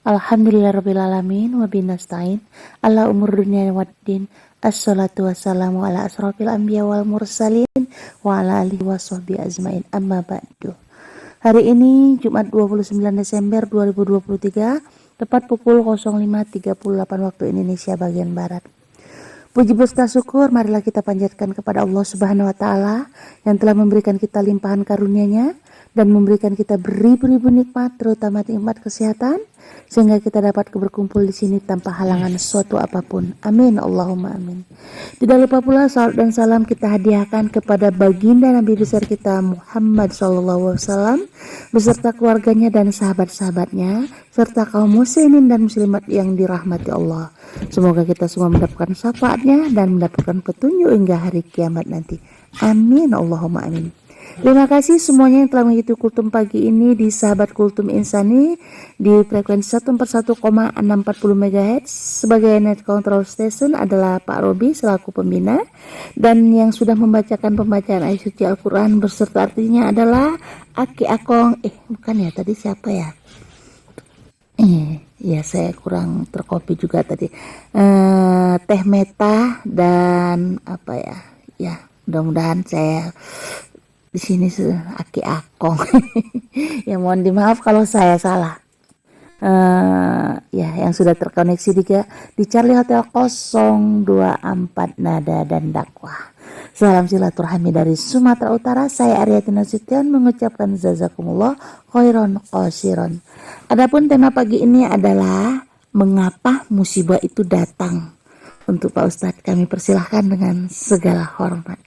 Alhamdulillahirrabbilalamin wabinasta'in ala umur dunia waddin. Assalatu wassalamu ala asrafil anbiya wal mursalin wa ala alihi wa sahbihi ajmain, amma ba'du. Hari ini Jumat 29 Desember 2023, tepat pukul 05.38 waktu Indonesia bagian Barat. Puji puji syukur marilah kita panjatkan kepada Allah Subhanahu wa taala yang telah memberikan kita limpahan karunia-Nya dan memberikan kita beribu-ribu nikmat, terutama nikmat kesehatan, sehingga kita dapat berkumpul di sini tanpa halangan suatu apapun. Amin, Allahumma amin. Tidak lupa pula salam dan salam kita hadiahkan kepada baginda Nabi besar kita Muhammad SAW beserta keluarganya dan sahabat-sahabatnya serta kaum muslimin dan muslimat yang dirahmati Allah. Semoga kita semua mendapatkan syafaatnya dan mendapatkan petunjuk hingga hari kiamat nanti. Amin, Allahumma amin. Terima kasih semuanya yang telah mengikuti kultum pagi ini di Sahabat Kultum Insani di frekuensi 141,640 MHz. Sebagai net control station adalah Pak Robi selaku pembina, dan yang sudah membacakan pembacaan ayat suci Al-Quran berserta artinya adalah Aki Akong. Bukan ya, tadi siapa ya? Ya saya kurang terkopi juga tadi. Teh Meta dan apa ya? Ya mudah-mudahan saya di sini Aki Akong. Ya mohon dimaaf kalau saya salah. Ya yang sudah terkoneksi di Charlie Hotel 024 Nada dan Dakwah. Salam silaturahmi dari Sumatera Utara. Saya Aryati Nasution mengucapkan jazakumullah khairon qasiron. Adapun tema pagi ini adalah mengapa musibah itu datang. Untuk Pak Ustadz kami persilahkan dengan segala hormat.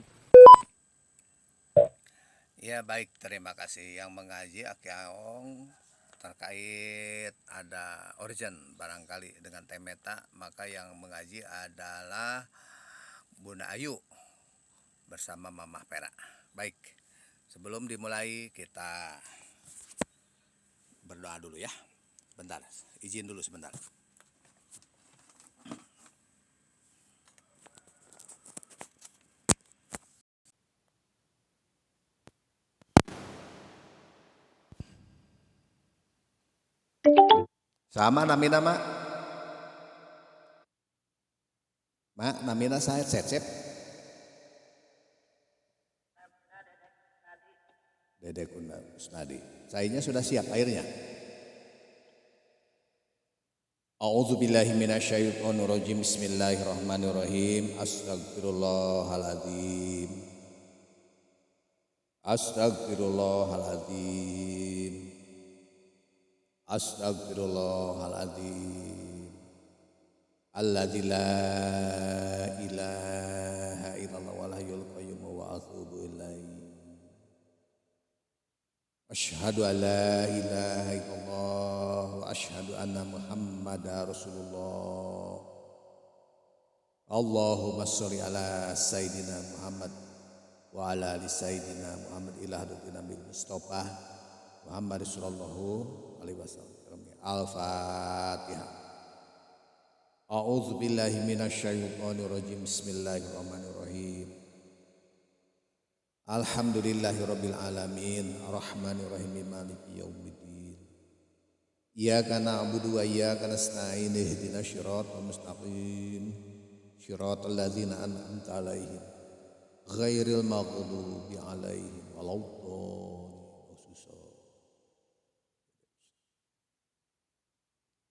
Ya baik, terima kasih yang mengaji Aki Aong terkait ada origin barangkali dengan Temeta, maka yang mengaji adalah Bunda Ayu bersama Mamah Perak. Baik, sebelum dimulai kita berdoa dulu ya. Bentar, izin dulu sebentar. Sama namina mak. Mak, namina saya Cecep. Dedek Kusnadi. Sayanya sudah siap airnya. A'udzubillahi minasyaitonirrajim. Bismillahirrahmanirrahim. Astagfirullahaladzim. Astagfirullahaladzim. Astagfirullahaladzim. Alladzi la ilaha illallah wal hayyul qayyum wa atubu ilaihi. Asyhadu an la ilaha illallah wa asyhadu anna Muhammadar Rasulullah. Allahumma sholli ala sayyidina Muhammad wa ala ali sayyidina Muhammad ila hadratin Nabi Mustafa Muhammad sallallahu alaihi wasallam. Al-Fatihah. A'udzu billahi minasyaitonir rajim. Bismillahirrahmanirrahim. Alhamdulillahirabbil alamin arrahmanir rahim maliki yaumiddin. Iyyaka na'budu wa iyyaka nasta'in ihdinas siratal mustaqim. Shiratal ladzina an'amta 'alaihim ghairil maghdubi 'alaihim waladdallin.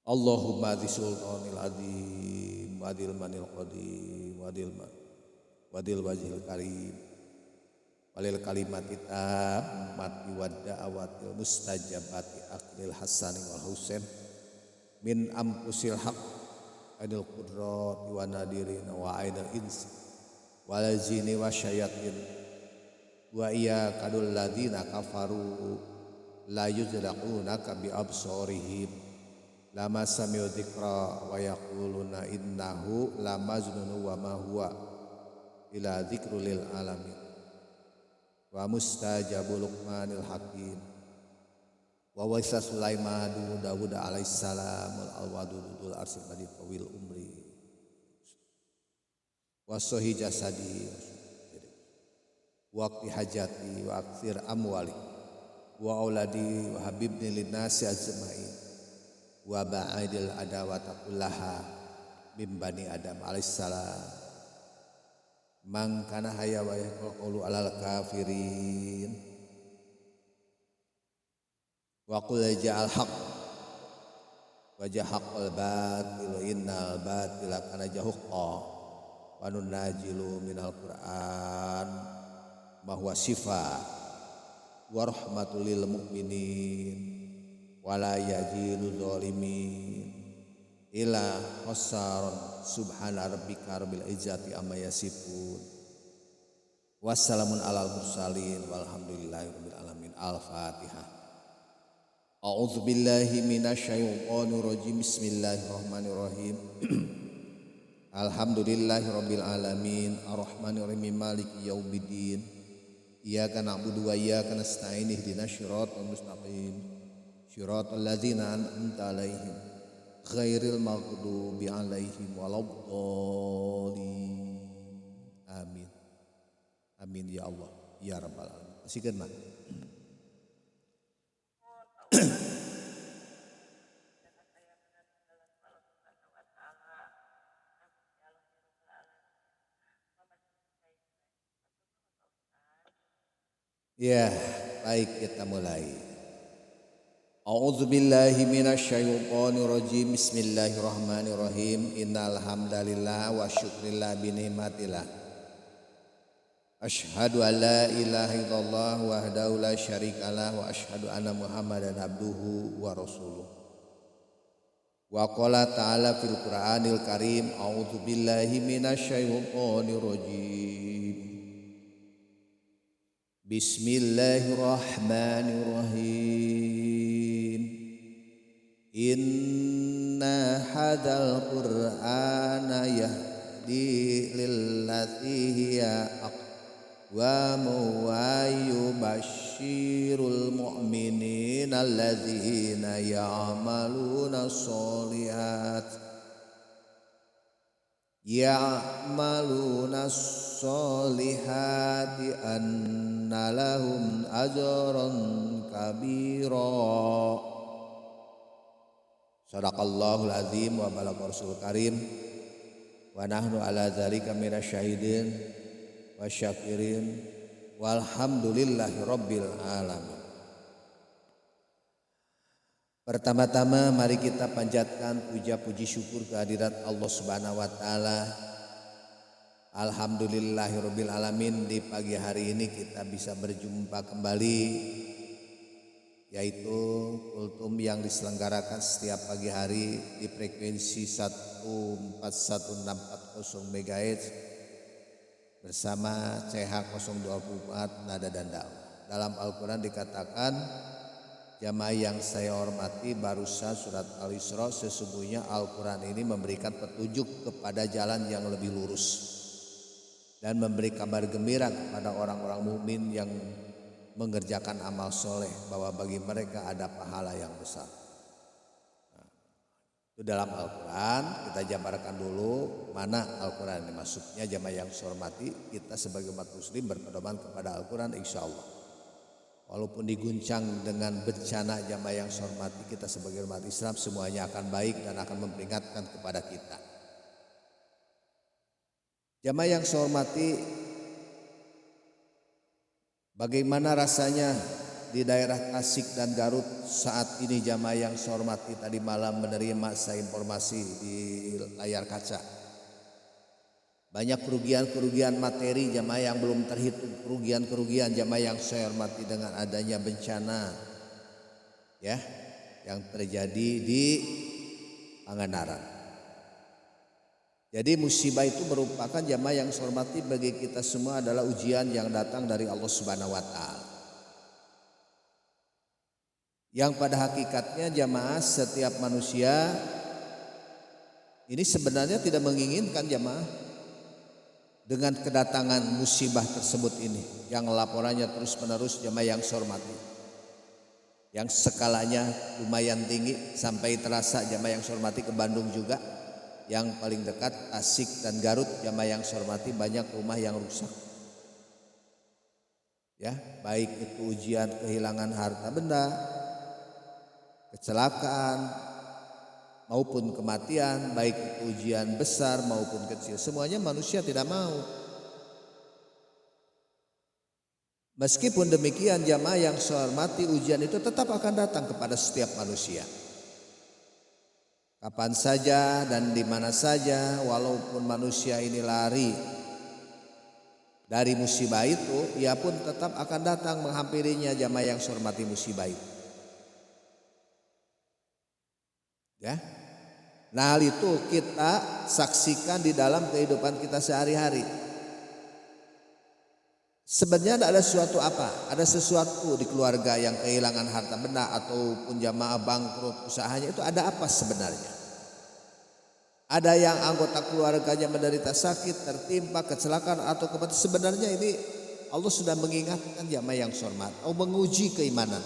Allahumma dzi sultanil adzim wadil manil qadim wadil wajhil karim walil kalimati tammati wadda awatil mustajabati aklil hasani wal husain min amkusil haq adil qudrati wa nadirin wa aidil insi wal jini wa syayatin wa iya kadul ladina kafaru la yuzraqunaka bi absarihim lama sami'u dzikra wa yaquluna innahu lamajnun wa ma huwa ila dzikrul lil alamin wa mustajabul luqmanil hakim wa wasa Sulaiman Dawud alaihissalam al-wadudul arsil majid tawil umri wa sohi jasadi waqti hajati wa aksir amwali wa auladi wa habibni linnasi ajma'in wa ba'idil adawata kullaha min bani Adam alaihissalam. Man kana hayya wa yaqulu alal kafirin wa qul ja'al haqq wa jahaqal batil innal batila kana jahuqqa wa nunajilu minal Qur'an ma huwa shifa wa rahmatul lil mu'minin wala yajilu zalimin ila khassaron subhana rabbika rabbil izzati amma yasifun wassalamun alal mursalin walhamdulillahi rabbil alamin. Al-Fatihah. A'udzu billahi minasyaitonir rajim. Bismillahirrahmanirrahim. Alhamdulillahi rabbil alamin arrahmanir rahim maliki yaumiddin iyyaka na'budu wa iyyaka nasta'in ihdinas siratal mustaqim siratal ladzina an'amta 'alaihim ghairil maghdubi 'alaihim waladdallin. Amin. Amin ya Allah ya rabbal alamin. Kasihkeun mah. Ya, baik kita mulai. A'udzu billahi minasyaitonir rajim. Bismillahirrahmanirrahim. Innal hamdalillah wa syukrillah bi ni'matillah. Asyhadu an la ilaha illallah wahdahu la syarikalah wa asyhadu anna Muhammadan abduhu wa rasuluh. Wa qala ta'ala fil Qur'anil Karim. A'udzu billahi minasyaitonir rajim. Bismillahirrahmanirrahim. Inna hadzal Qur'ana yahdi lillati hiya aqwamu wa yubasyirul mu'minina alladzina ya'maluna sholihati anna lahum ajran kabira. Sadaqallahul azim wa balagha rasul karim wa nahnu ala dzalika minasyahidin wa syakirin walhamdulillahi rabbil alamin. Pertama-tama mari kita panjatkan puja puji syukur kehadirat Allah Subhanahu wa taala. Alhamdulillahirabbil alamin. Di pagi hari ini kita bisa berjumpa kembali, yaitu kultum yang diselenggarakan setiap pagi hari di frekuensi 141640 MHz bersama CH024 Nada dan Dakwah. Dalam Al-Quran dikatakan, jamaah yang saya hormati, barusan surat Al-Isra, sesungguhnya Al-Quran ini memberikan petunjuk kepada jalan yang lebih lurus dan memberi kabar gembira kepada orang-orang mukmin yang mengerjakan amal soleh bahwa bagi mereka ada pahala yang besar. Nah, itu dalam Al-Quran. Kita jabarkan dulu mana Al-Quran ini maksudnya. Jamaah yang saya hormati, kita sebagai umat muslim berpedoman kepada Al-Quran insya Allah. Walaupun diguncang dengan bencana, jamaah yang saya hormati, kita sebagai umat Islam semuanya akan baik dan akan memperingatkan kepada kita. Jamaah yang saya hormati, bagaimana rasanya di daerah Tasik dan Garut saat ini? Jamaah yang saya hormati, tadi malam menerima informasi di layar kaca. Banyak kerugian-kerugian materi jamaah yang belum terhitung, kerugian-kerugian jamaah yang saya hormati dengan adanya bencana ya yang terjadi di Pangandaran. Jadi musibah itu merupakan jamaah yang saya hormati bagi kita semua adalah ujian yang datang dari Allah Subhanahu wa taala. Yang pada hakikatnya jamaah, setiap manusia ini sebenarnya tidak menginginkan jamaah dengan kedatangan musibah tersebut ini, yang laporannya terus menerus jamaah yang saya hormati, yang skalanya lumayan tinggi sampai terasa jamaah yang saya hormati ke Bandung juga. Yang paling dekat Tasik dan Garut, jamaah yang saya hormati, banyak rumah yang rusak ya, baik itu ujian kehilangan harta benda, kecelakaan, maupun kematian, baik itu ujian besar maupun kecil, semuanya manusia tidak mau. Meskipun demikian jamaah yang saya hormati, ujian itu tetap akan datang kepada setiap manusia. Kapan saja dan di mana saja, walaupun manusia ini lari dari musibah itu, ia pun tetap akan datang menghampirinya jamaah yang saya hormati musibah itu. Ya. Nah, hal itu kita saksikan di dalam kehidupan kita sehari-hari. Sebenarnya ada sesuatu apa? Ada sesuatu di keluarga yang kehilangan harta benda ataupun jamaah bangkrut usahanya, itu ada apa sebenarnya? Ada yang anggota keluarganya menderita sakit, tertimpa kecelakaan atau kematian. Sebenarnya ini Allah sudah mengingatkan jamaah yang hormat, atau menguji keimanan,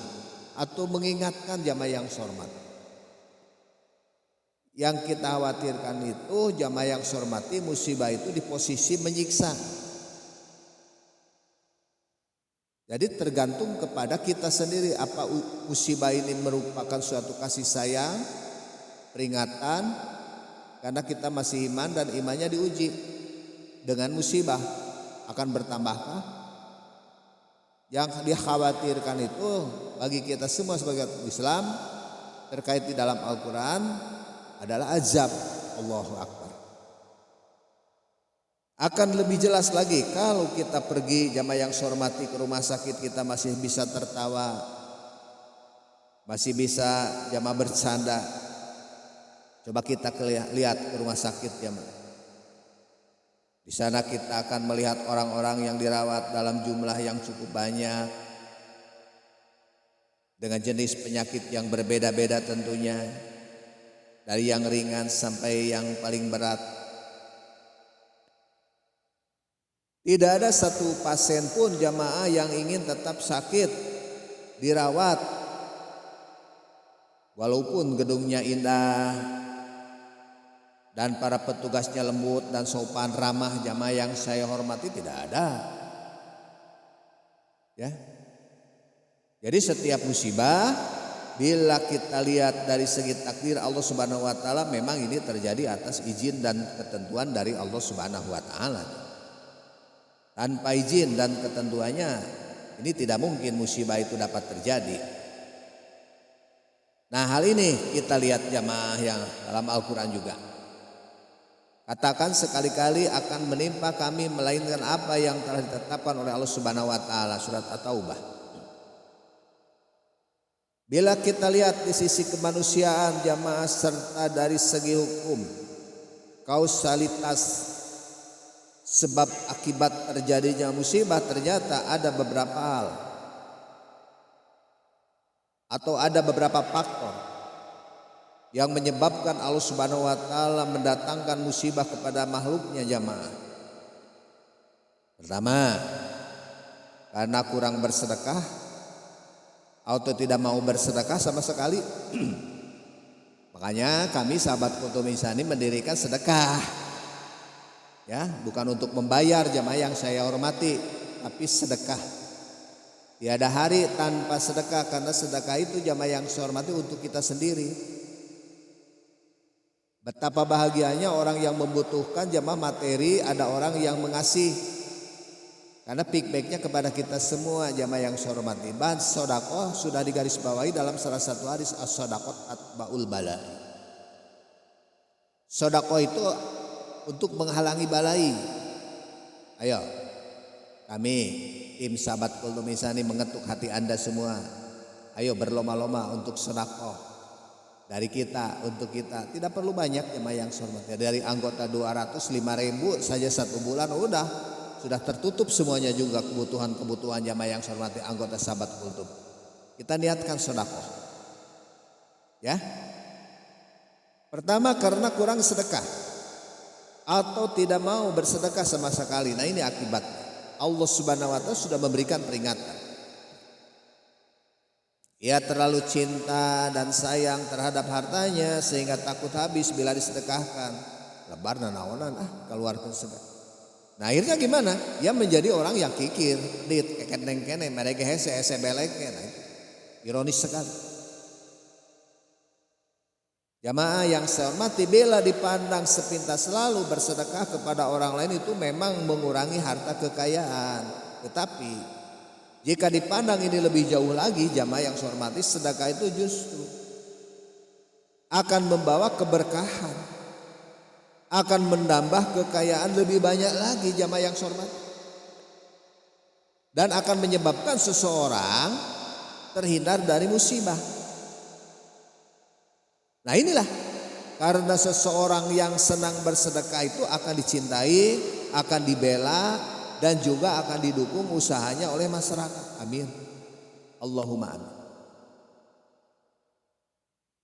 atau mengingatkan jamaah yang hormat. Yang kita khawatirkan itu jamaah yang hormati musibah itu di posisi menyiksa. Jadi tergantung kepada kita sendiri, apa musibah ini merupakan suatu kasih sayang, peringatan, karena kita masih iman dan imannya diuji dengan musibah, akan bertambahkah? Yang dikhawatirkan itu bagi kita semua sebagai Islam terkait di dalam Al-Quran adalah azab. Allahu Akbar. Akan lebih jelas lagi kalau kita pergi jamaah yang saya hormati ke rumah sakit, kita masih bisa tertawa, masih bisa jamaah bercanda. Coba kita lihat ke rumah sakit jamaah. Di sana kita akan melihat orang-orang yang dirawat dalam jumlah yang cukup banyak, dengan jenis penyakit yang berbeda-beda tentunya, dari yang ringan sampai yang paling berat. Tidak ada satu pasien pun jamaah yang ingin tetap sakit, dirawat. Walaupun gedungnya indah dan para petugasnya lembut dan sopan ramah, jamaah yang saya hormati tidak ada. Ya. Jadi setiap musibah bila kita lihat dari segi takdir Allah Subhanahu wa taala, memang ini terjadi atas izin dan ketentuan dari Allah Subhanahu wa taala. Tanpa izin dan ketentuannya ini tidak mungkin musibah itu dapat terjadi. Nah, hal ini kita lihat jamaah yang dalam Al-Quran juga. Katakan sekali-kali akan menimpa kami melainkan apa yang telah ditetapkan oleh Allah Subhanahu wa taala, surat At-Taubah. Bila kita lihat di sisi kemanusiaan jamaah serta dari segi hukum, kausalitas sebab akibat terjadinya musibah, ternyata ada beberapa hal atau ada beberapa faktor yang menyebabkan Allah Subhanahu wa taala mendatangkan musibah kepada makhluknya jamaah. Pertama, karena kurang bersedekah atau tidak mau bersedekah sama sekali. Makanya kami sahabat Qutub Insani mendirikan sedekah. Ya, bukan untuk membayar jamaah yang saya hormati, tapi sedekah. Tiada hari tanpa sedekah, karena sedekah itu jamaah yang saya hormati untuk kita sendiri. Betapa bahagianya orang yang membutuhkan jamaah materi, ada orang yang mengasih. Karena feedbacknya kepada kita semua jamaah yang saya hormati. Bahan sedekah sudah digarisbawahi dalam salah satu hadis, as-shadaqat atba'ul bala. Sedekah itu untuk menghalangi balai. Ayo, kami tim sahabat Qutub Insani mengetuk hati Anda semua. Ayo berlomba-lomba untuk sedekah dari kita untuk kita. Tidak perlu banyak jemaah yang hormat. Dari anggota 205.000 saja satu bulan sudah tertutup semuanya juga kebutuhan jemaah yang hormati anggota sahabat Qutub. Kita niatkan sedekah. Ya. Pertama karena kurang sedekah atau tidak mau bersedekah sama sekali. Nah, ini akibatnya. Allah Subhanahu wa taala sudah memberikan peringatan. Ia terlalu cinta dan sayang terhadap hartanya sehingga takut habis bila disedekahkan. Lebar naonan keluarkan sedekah. Nah, akhirnya gimana? Ia menjadi orang yang kikir, dit kekendeng kene mereka hese beleke. Nah, ironis sekali. Jamaah yang saya hormati, bila dipandang sepintas selalu bersedekah kepada orang lain itu memang mengurangi harta kekayaan. Tetapi jika dipandang ini lebih jauh lagi, jamaah yang saya hormati, sedekah itu justru akan membawa keberkahan, akan menambah kekayaan lebih banyak lagi, jamaah yang saya hormati, dan akan menyebabkan seseorang terhindar dari musibah. Nah inilah, karena seseorang yang senang bersedekah itu akan dicintai, akan dibela, dan juga akan didukung usahanya oleh masyarakat. Amin. Allahumma amin.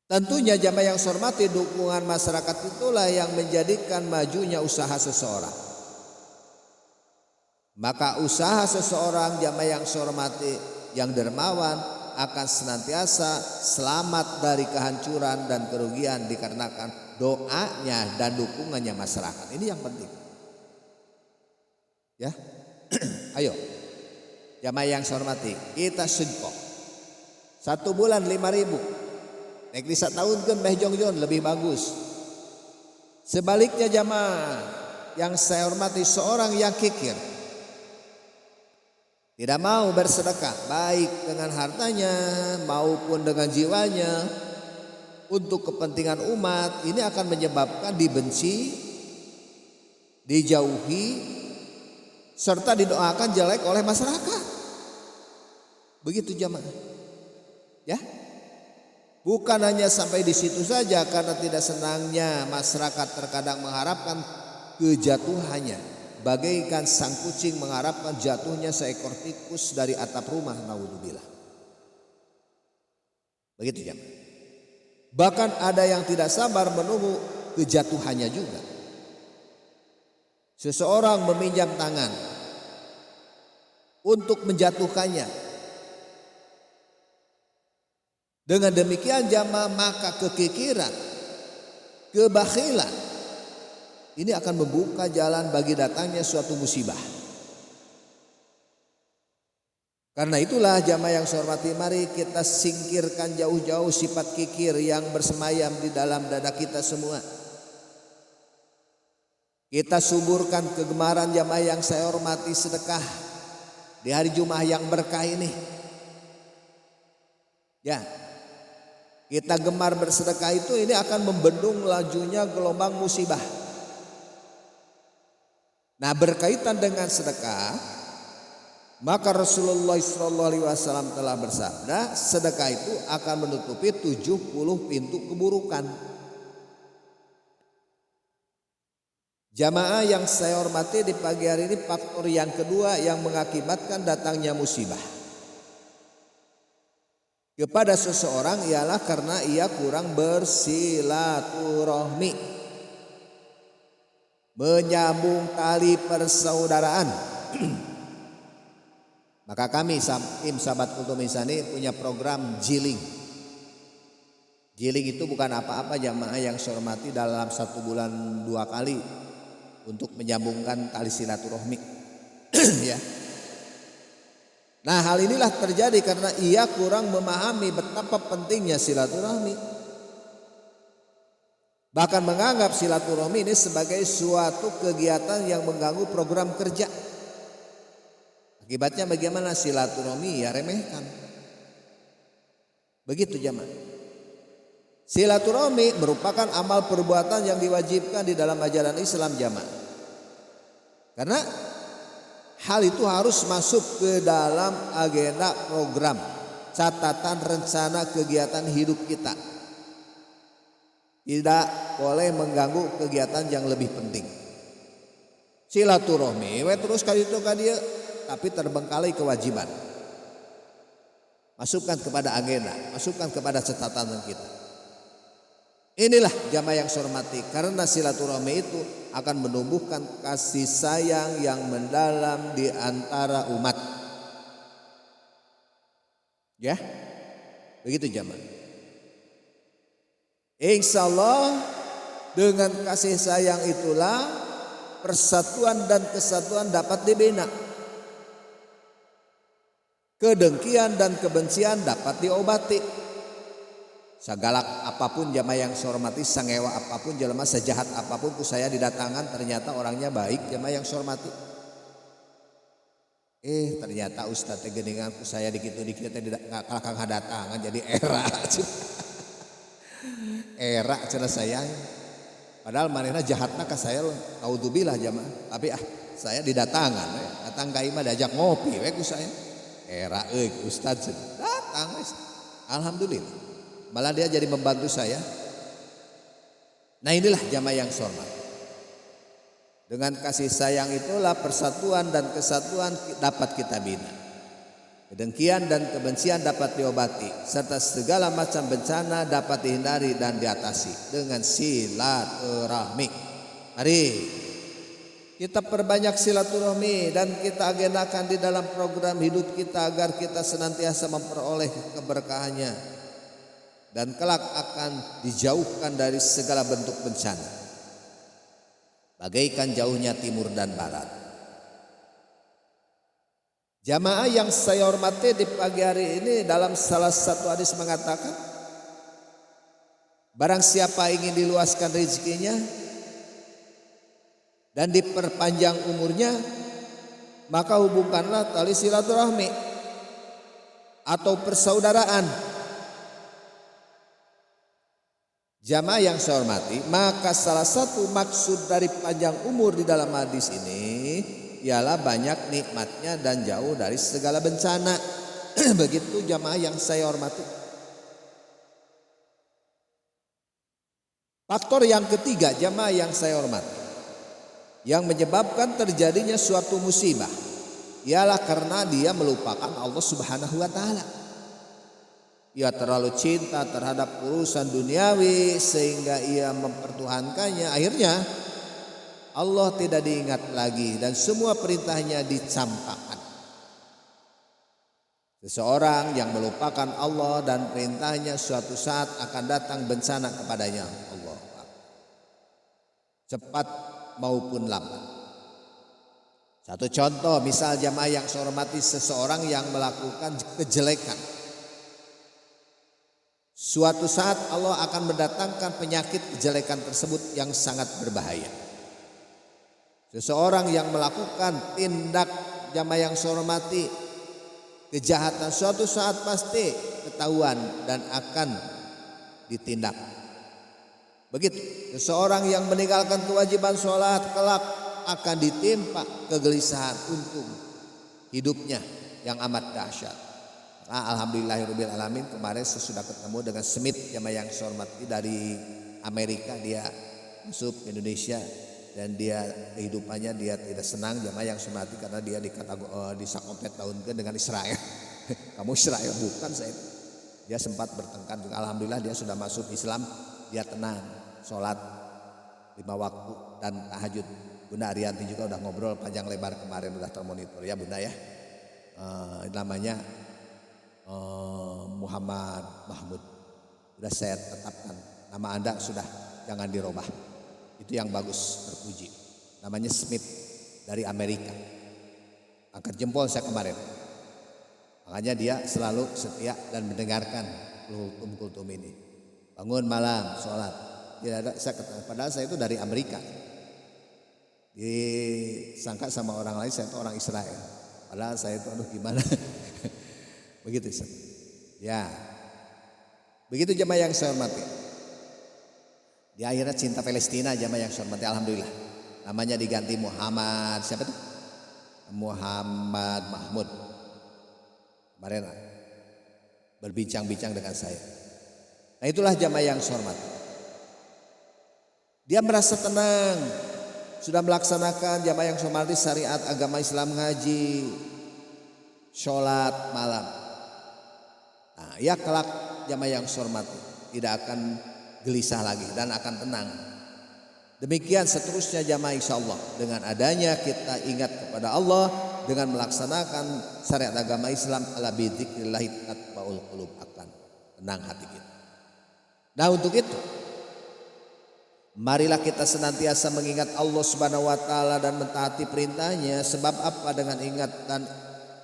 Tentunya jamaah yang saya hormati, dukungan masyarakat itulah yang menjadikan majunya usaha seseorang. Maka usaha seseorang, jamaah yang saya hormati, yang dermawan akan senantiasa selamat dari kehancuran dan kerugian dikarenakan doanya dan dukungannya masyarakat. Ini yang penting. Ya. Ayo. Jamaah yang saya hormati, kita sedekah. 1 bulan 5.000. Nek bisa tahun kan Mbah Jongjon lebih bagus. Sebaliknya jamaah yang saya hormati, seorang yang kikir, tidak mau bersedekah baik dengan hartanya maupun dengan jiwanya untuk kepentingan umat, ini akan menyebabkan dibenci, dijauhi, serta didoakan jelek oleh masyarakat. Begitu jamaah. Ya. Bukan hanya sampai di situ saja, karena tidak senangnya masyarakat terkadang mengharapkan kejatuhannya, bagaikan sang kucing mengharapkan jatuhnya seekor tikus dari atap rumah, naudzubillah. Begitu jamaah. Bahkan ada yang tidak sabar menunggu kejatuhannya juga. Seseorang meminjam tangan untuk menjatuhkannya. Dengan demikian jamaah, maka kekikiran, kebakhilan ini akan membuka jalan bagi datangnya suatu musibah. Karena itulah jamaah yang saya hormati, mari kita singkirkan jauh-jauh sifat kikir yang bersemayam di dalam dada kita semua. Kita suburkan kegemaran jamaah yang saya hormati sedekah di hari Jumat yang berkah ini. Ya, kita gemar bersedekah itu, ini akan membendung lajunya gelombang musibah. Nah, berkaitan dengan sedekah, maka Rasulullah SAW telah bersabda, sedekah itu akan menutupi 70 pintu keburukan. Jamaah yang saya hormati, di pagi hari ini faktor yang kedua yang mengakibatkan datangnya musibah kepada seseorang ialah karena ia kurang bersilaturahmi, menyambung tali persaudaraan. Maka kami tim Sahabat Kultum Insani punya program jiling. Jiling itu bukan apa-apa jamaah yang saya hormati, dalam 1 bulan 2 kali untuk menyambungkan tali silaturahmi. Ya. Nah, hal inilah terjadi karena ia kurang memahami betapa pentingnya silaturahmi. Bahkan menganggap silaturahmi ini sebagai suatu kegiatan yang mengganggu program kerja. Akibatnya bagaimana? Silaturahmi ya remehkan. Begitu jamaah. Silaturahmi merupakan amal perbuatan yang diwajibkan di dalam ajaran Islam jamaah. Karena hal itu harus masuk ke dalam agenda program, catatan rencana kegiatan hidup kita. Tidak boleh mengganggu kegiatan yang lebih penting. Silaturahmi terus kali itu dia, tapi terbengkalai kewajiban. Masukkan kepada agenda, masukkan kepada catatan kita. Inilah jamaah yang saya hormati, karena silaturahmi itu akan menumbuhkan kasih sayang yang mendalam di antara umat. Ya, begitu jamaah. Insya Allah dengan kasih sayang itulah persatuan dan kesatuan dapat dibina. Kedengkian dan kebencian dapat diobati. Sagalak apapun jamaah yang saya hormati, sangewa apapun jelema, sejahat apapun ku saya didatangan ternyata orangnya baik jamaah yang saya hormati. Ternyata Ustadz geningan ku saya dikit-dikit kalakang hadatangan jadi era. Era cenah sayang. Padahal manehna jahatna ka saya naudzubillah jamaah. Tapi saya didatangan, datang ka imah diajak ngopi we ku saya. Era Ustadz datang wes. Alhamdulillah. Malah dia jadi membantu saya. Nah inilah jamaah yang hormat. Dengan kasih sayang itulah persatuan dan kesatuan dapat kita bina. Kedengkian dan kebencian dapat diobati. Serta segala macam bencana dapat dihindari dan diatasi. Dengan silaturahmi. Mari kita perbanyak silaturahmi dan kita agendakan di dalam program hidup kita agar kita senantiasa memperoleh keberkahannya. Dan kelak akan dijauhkan dari segala bentuk bencana, bagaikan jauhnya timur dan barat. Jamaah yang saya hormati di pagi hari ini dalam salah satu hadis mengatakan, barang siapa ingin diluaskan rezekinya dan diperpanjang umurnya, maka hubungkanlah tali silaturahmi atau persaudaraan. Jamaah yang saya hormati, maka salah satu maksud dari panjang umur di dalam hadis ini ialah banyak nikmatnya dan jauh dari segala bencana. Begitu jamaah yang saya hormati. Faktor yang ketiga jamaah yang saya hormati, yang menyebabkan terjadinya suatu musibah ialah karena dia melupakan Allah Subhanahu wa taala. Ia terlalu cinta terhadap urusan duniawi sehingga ia mempertuhankannya. Akhirnya Allah tidak diingat lagi dan semua perintahnya dicampakkan. Seseorang yang melupakan Allah dan perintahnya suatu saat akan datang bencana kepadanya. Allah, cepat maupun lambat. Satu contoh, misal jamaah yang saya hormati, seseorang yang melakukan kejelekan. Suatu saat Allah akan mendatangkan penyakit kejelekan tersebut yang sangat berbahaya. Seseorang yang melakukan tindak jamaah yang saya hormati, kejahatan suatu saat pasti ketahuan dan akan ditindak. Begitu seseorang yang meninggalkan kewajiban sholat kelak akan ditimpa kegelisahan untuk hidupnya yang amat dahsyat. Alhamdulillahirabbil alamin, kemarin sesudah ketemu dengan Smith jamaah yang saya hormati dari Amerika. Dia masuk ke Indonesia dan dia kehidupannya dia tidak senang jamaah yang saya hormati karena dia disakompet tahunkeun dengan Israel. Kamu Israel bukan saya. Dia sempat bertengkar juga. Alhamdulillah dia sudah masuk Islam, dia tenang, sholat 5 waktu dan tahajud. Bunda Arianti juga udah ngobrol panjang lebar kemarin, udah termonitor ya Bunda ya. Namanya Muhammad Mahmud. Sudah saya tetapkan nama Anda, sudah jangan dirubah. Itu yang bagus, terpuji. Namanya Smith dari Amerika. Angkat jempol saya kemarin. Makanya dia selalu setia dan mendengarkan kultum ini. Bangun malam, sholat. Tidak ada, padahal saya itu dari Amerika. Disangka sama orang lain saya itu orang Israel. Padahal saya itu gimana. Begitu ya. Begitu jamaah yang saya hormati. Dia akhirnya cinta Palestina jamaah yang saya hormati, alhamdulillah. Namanya diganti Muhammad, siapa tuh? Muhammad Mahmud. Kemarin berbincang-bincang dengan saya. Nah itulah jamaah yang saya hormati. Dia merasa tenang, sudah melaksanakan jamaah yang saya hormati syariat agama Islam, ngaji, sholat malam. Nah, ya kelak jamaah yang saya hormati tidak akan gelisah lagi dan akan tenang. Demikian seterusnya jamaah insyaallah, dengan adanya kita ingat kepada Allah dengan melaksanakan syariat agama Islam, ala bidzikrillah tatma'ul qulub, akan tenang hati kita. Nah untuk itu marilah kita senantiasa mengingat Allah Subhanahu wa taala dan mentaati perintahnya. Sebab apa? Dengan ingat dan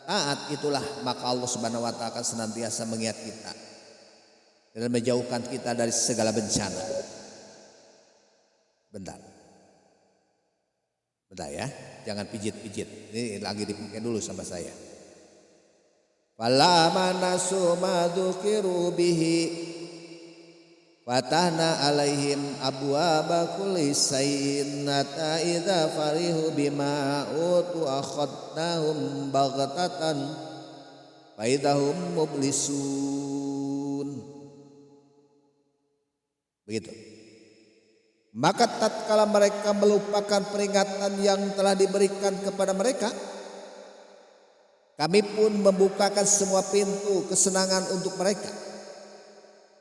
taat itulah maka Allah Subhanahu wa taala akan senantiasa mengingat kita. dan menjauhkan kita dari segala bencana. Bentar ya, jangan pijit-pijit. Ini lagi dipakai dulu sama saya. Falamma nasu ma dzukiru bihi fatahna alaihim abwaaba kulli shay'in hatta idza farihu bima utu akhadnahum baghtatan fa idahum mublisun. Begitu. Maka tatkala mereka melupakan peringatan yang telah diberikan kepada mereka, kami pun membukakan semua pintu kesenangan untuk mereka.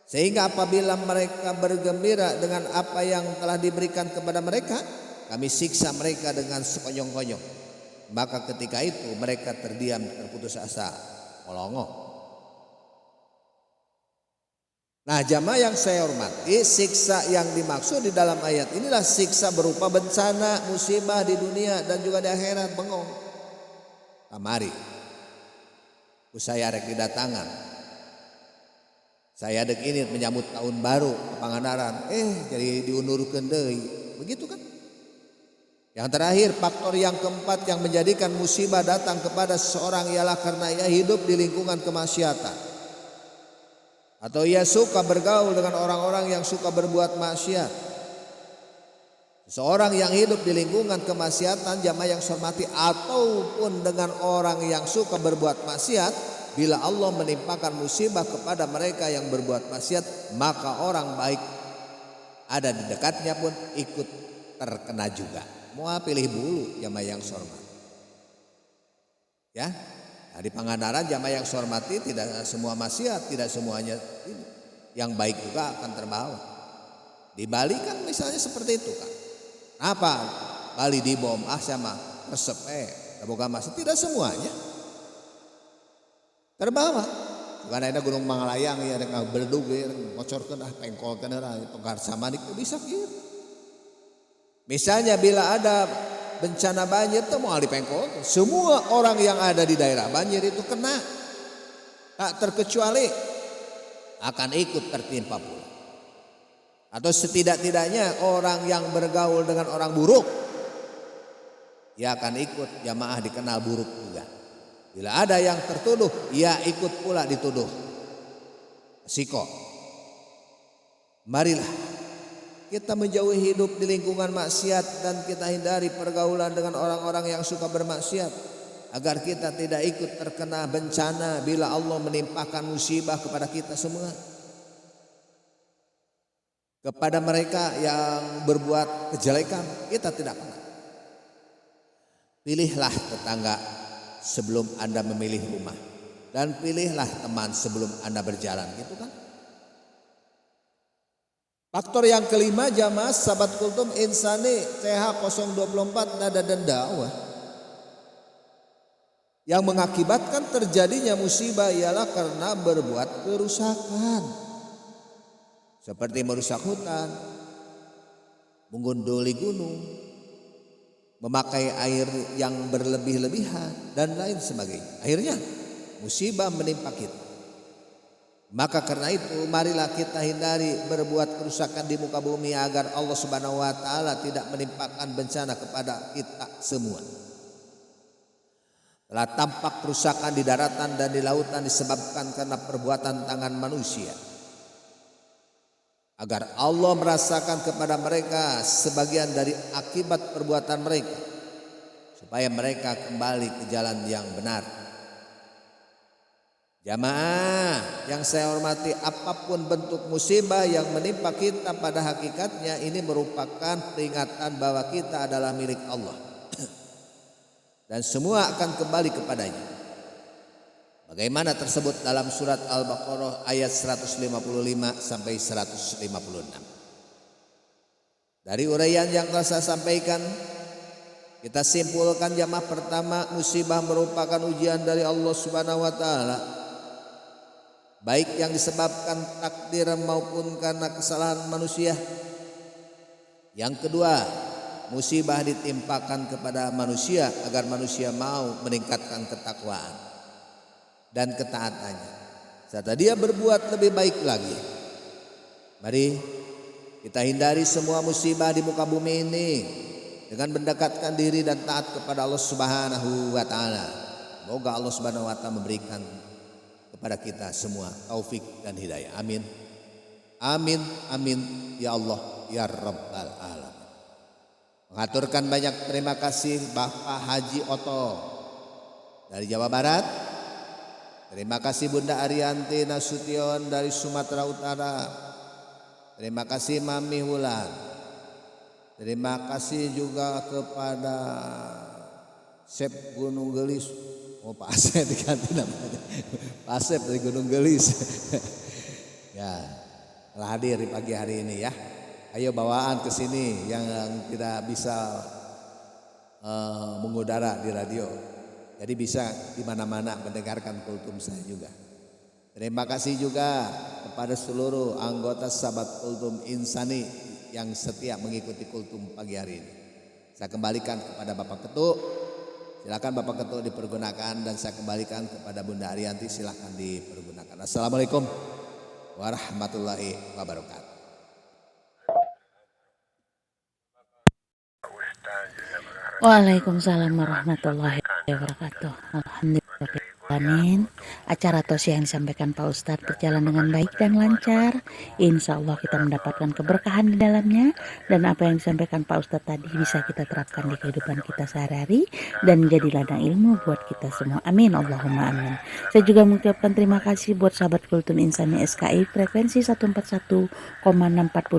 Sehingga apabila mereka bergembira dengan apa yang telah diberikan kepada mereka, kami siksa mereka dengan sekonyong-konyong. Maka ketika itu mereka terdiam, terputus asa, melongo. Nah, jamaah yang saya hormati, siksa yang dimaksud di dalam ayat inilah siksa berupa bencana, musibah di dunia dan juga di akhirat. Bengong. Kamari. Saya rek didatangan. Saya dek ini menyambut tahun baru ke Pangandaran. Jadi diundurkeun deui. Begitu kan? Yang terakhir, faktor yang keempat yang menjadikan musibah datang kepada seseorang ialah karena ia hidup di lingkungan kemaksiatan. Atau ia suka bergaul dengan orang-orang yang suka berbuat maksiat. Seseorang yang hidup di lingkungan kemaksiatan, jamaah yang saya hormati, ataupun dengan orang yang suka berbuat maksiat, bila Allah menimpakan musibah kepada mereka yang berbuat maksiat, maka orang baik ada di dekatnya pun ikut terkena juga. Mau pilih bulu jamaah yang saya hormati. Ya. Nah, di Pangandaran jamaah yang saya hormati, tidak semua maksiat, tidak semuanya ini. Yang baik juga akan terbawa. Di Bali kan misalnya seperti itu kan. Apa? Bali dibom, sama resep, boga maksiat, tidak semuanya terbawa. Bukan ada Gunung Mangalayang ya, ada berdug ya, ngocorkeun pengkolkeun tongkar samanik bisa gitu. Misalnya bila ada bencana banjir itu mau dipengkol, semua orang yang ada di daerah banjir itu kena, tak terkecuali akan ikut tertimpa pula. Atau setidak-tidaknya orang yang bergaul dengan orang buruk, ia akan ikut jamaah dikenal buruk juga. Bila ada yang tertuduh, ia ikut pula dituduh. Siko, marilah kita menjauhi hidup di lingkungan maksiat dan kita hindari pergaulan dengan orang-orang yang suka bermaksiat agar kita tidak ikut terkena bencana bila Allah menimpakan musibah kepada kita semua. Kepada mereka yang berbuat kejelekan kita tidak kenal. Pilihlah tetangga sebelum Anda memilih rumah, dan pilihlah teman sebelum Anda berjalan, gitu kan? Faktor yang kelima jamaah sahabat kultum insani CH024 nada dan dakwah. Yang mengakibatkan terjadinya musibah ialah karena berbuat kerusakan. Seperti merusak hutan, menggunduli gunung, memakai air yang berlebih-lebihan dan lain sebagainya. Akhirnya musibah menimpa kita. Maka karena itu marilah kita hindari berbuat kerusakan di muka bumi agar Allah Subhanahu wa taala tidak menimpakan bencana kepada kita semua. Telah tampak kerusakan di daratan dan di lautan disebabkan karena perbuatan tangan manusia. Agar Allah merasakan kepada mereka sebagian dari akibat perbuatan mereka, supaya mereka kembali ke jalan yang benar. Jamaah yang saya hormati, apapun bentuk musibah yang menimpa kita pada hakikatnya ini merupakan peringatan bahwa kita adalah milik Allah dan semua akan kembali kepadanya. Bagaimana tersebut dalam surat Al-Baqarah ayat 155 sampai 156. Dari uraian yang telah saya sampaikan, kita simpulkan jamaah, pertama, musibah merupakan ujian dari Allah Subhanahu wa taala, baik yang disebabkan takdir maupun karena kesalahan manusia. Yang kedua, musibah ditimpakan kepada manusia agar manusia mau meningkatkan ketakwaan dan ketaatannya, serta dia berbuat lebih baik lagi. Mari kita hindari semua musibah di muka bumi ini dengan mendekatkan diri dan taat kepada Allah Subhanahu wa taala. Semoga Allah Subhanahu wa taala memberikan kepada kita semua taufik dan hidayah. Amin. Amin, amin ya Allah ya Rabbal alamin. Mengaturkan banyak terima kasih Bapak Haji Oto dari Jawa Barat. Terima kasih Bunda Arianti Nasution dari Sumatera Utara. Terima kasih Mami Wulan. Terima kasih juga kepada Sep Gunung Gelis. Oh Pak Asep diganti namanya. Pak Asep dari Gunung Gelis. Ya, telah hadir di pagi hari ini ya. Ayo bawaan ke sini yang tidak bisa mengudara di radio. Jadi bisa di mana-mana mendengarkan kultum saya juga. Terima kasih juga kepada seluruh anggota sahabat kultum insani yang setia mengikuti kultum pagi hari ini. Saya kembalikan kepada Bapak Ketua. Silakan Bapak Ketua dipergunakan dan saya kembalikan kepada Bunda Arianti, silakan dipergunakan. Assalamualaikum warahmatullahi wabarakatuh. Waalaikumsalam warahmatullahi wabarakatuh. Alhamdulillah. Acara tos yang disampaikan Pak Ustadz berjalan dengan baik dan lancar. Insya Allah kita mendapatkan keberkahan di dalamnya. Dan apa yang disampaikan Pak Ustadz tadi bisa kita terapkan di kehidupan kita sehari-hari. Dan menjadi ladang ilmu buat kita semua. Amin. Allahumma amin. Saya juga mengucapkan terima kasih buat sahabat Kultum Insani SKI frekuensi 141,640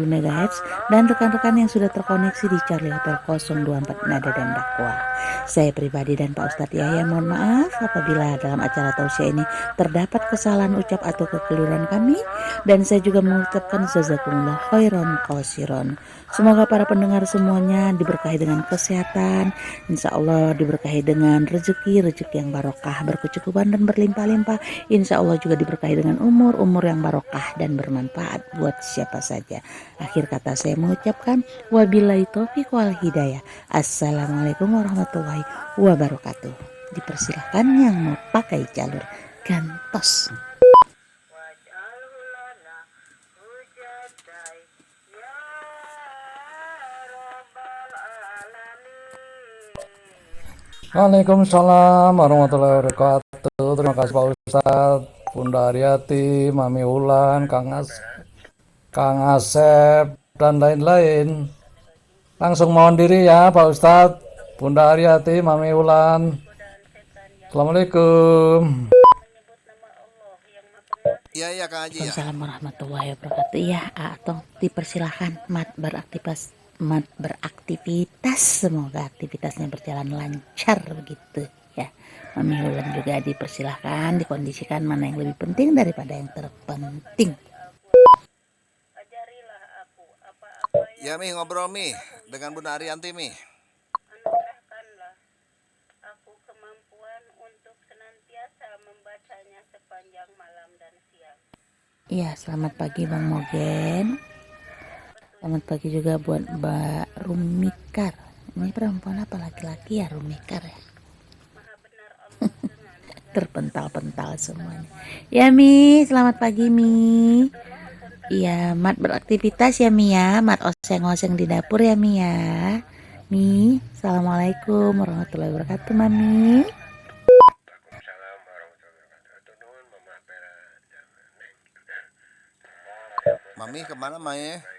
MHz. Dan rekan-rekan yang sudah terkoneksi di Charlie Hotel 024 Nada dan Dakwah. Saya pribadi dan Pak Ustadz Yahya mohon maaf apabila dalam acara tausiah ini terdapat kesalahan ucap atau kekeliruan kami, dan saya juga mengucapkan jazakumullah khairan qasiron. Semoga para pendengar semuanya diberkahi dengan kesehatan, insya Allah diberkahi dengan rezeki yang barokah, berkecukupan dan berlimpah-limpah. Insya Allah juga diberkahi dengan umur yang barokah dan bermanfaat buat siapa saja. Akhir kata saya mengucapkan wabillahi taufiq wal hidayah. Assalamualaikum warahmatullahi wabarakatuh. Dipersilahkan yang mau pakai jalur gantos. Waalaikumsalam warahmatullahi wabarakatuh. Terima kasih Pak Ustadz, Bunda Ariati, Mami Ulan, Kang Asep, dan lain-lain. Langsung mohon diri ya Pak Ustadz, Bunda Ariati, Mami Ulan. Assalamualaikum. Iya Kang Haji ya. Assalamualaikum warahmatullahi wabarakatuh. Ya, atau dipersilahkan mat beraktivitas, semoga aktivitasnya berjalan lancar begitu ya. Mami Ulan juga dipersilahkan dikondisikan mana yang lebih penting daripada yang terpenting. Ya Mi, ngobrol Mi dengan Bunda Arianti Mi. Anugerahkanlah aku kemampuan untuk senantiasa membacanya sepanjang malam dan siang. Iya, selamat pagi Bang Mogen. Selamat pagi juga buat Mbak Rumikar. Ini perempuan apa laki-laki ya Rumikar ya? Maha benar Allah dengan Terpental-pental semuanya. Ya Mi, selamat pagi Mi. Iya, Mat beraktivitas ya Mi ya. Mat oseng-oseng di dapur ya Mi ya. Mi, assalamualaikum warahmatullahi wabarakatuh Mami. Mami kemana Mami?